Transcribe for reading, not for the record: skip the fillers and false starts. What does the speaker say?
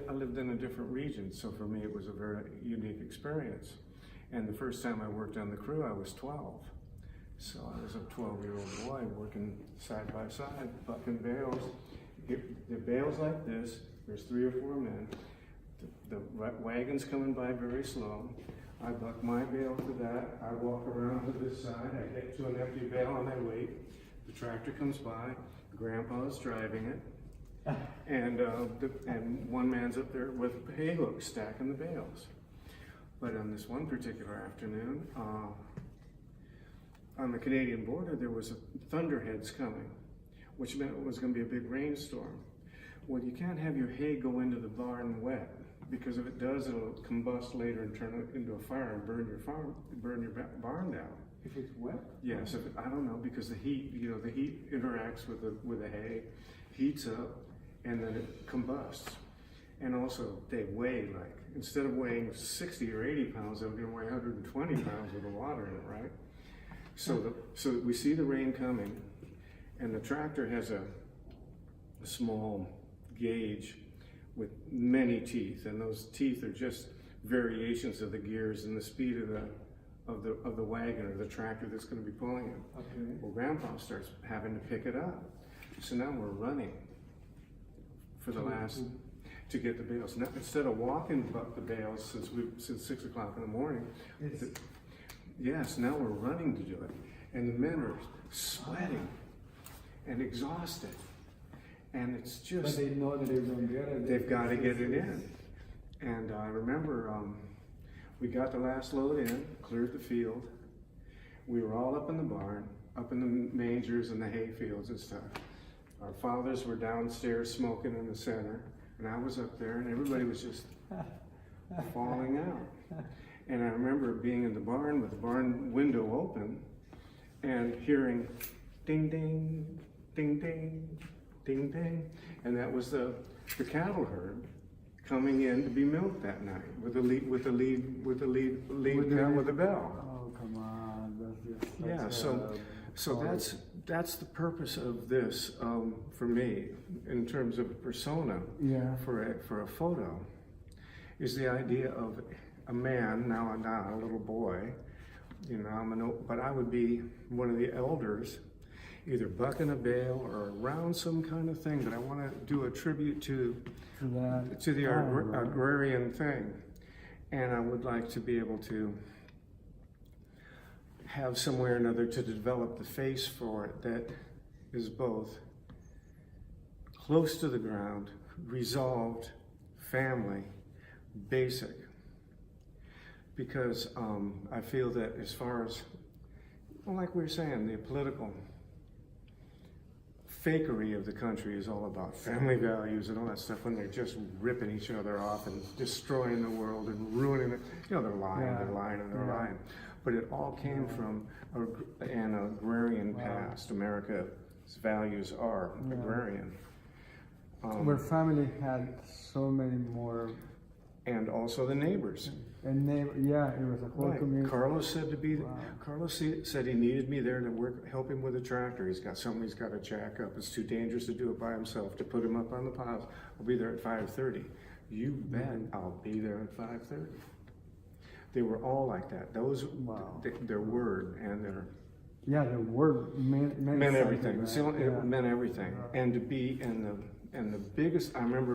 I lived in a different region, so for me it was a very unique experience. And the first time I worked on the crew, I was 12. So I was a 12-year-old boy working side by side, bucking bales. The bales like this, there's 3 or 4 men. The wagon's coming by very slow. I buck my bale to that. I walk around to this side. I get to an empty bale and I wait. The tractor comes by. Grandpa's driving it. And one man's up there with hay hooks stacking the bales. But on this one particular afternoon, on the Canadian border, there was thunderheads coming, which meant it was going to be a big rainstorm. Well, you can't have your hay go into the barn wet, because if it does, it'll combust later and turn it into a fire and burn your barn down. If it's wet? Yes, I don't know, because the heat, the heat interacts with the hay, heats up, and then it combusts. And also, they weigh instead of weighing 60 or 80 pounds, they're going to weigh 120 pounds with the water in it, right? So we see the rain coming, and the tractor has a small gauge with many teeth, and those teeth are just variations of the gears and the speed of the wagon or the tractor that's going to be pulling it. Okay. Well, Grandpa starts having to pick it up. So now we're running for the to get the bales. Now, instead of walking buck the bales since 6 o'clock in the morning, yes, now we're running to do it. And the men are sweating and exhausted. And it's just... But they know that they're going to get it. They've got to get it in. And I remember we got the last load in, cleared the field. We were all up in the barn, up in the mangers and the hay fields and stuff. Our fathers were downstairs smoking in the center, and I was up there, and everybody was just falling out. And I remember being in the barn with the barn window open and hearing ding, ding, ding, ding, ding, ding. And that was the cattle herd coming in to be milked that night with the lead cow with the bell. Oh, come on. That's just That's the purpose of this for me in terms of persona. Yeah. For a photo, is the idea of a man, now I'm not a little boy, but I would be one of the elders, either bucking a bale or around some kind of thing, but I want to do a tribute to the agrarian thing. And I would like to be able to have some way or another to develop the face for it that is both close to the ground, resolved, family, basic. Because I feel that as far as, like we were saying, the political fakery of the country is all about family values and all that stuff, when they're just ripping each other off and destroying the world and ruining it. They're lying, they're lying, and they're lying. But it all came from an agrarian past. America's values are agrarian. Where family had so many more. And also the neighbors. And it was a whole community. Carlos said he needed me there to help him with a tractor. He's got something he's got to jack up. It's too dangerous to do it by himself. To put him up on the piles, I'll be there at 5:30. You bet, I'll be there at 5:30. They were all like that. Those, their word and their... Yeah, their word meant everything. Right? It meant everything. And to be, and the biggest, I remember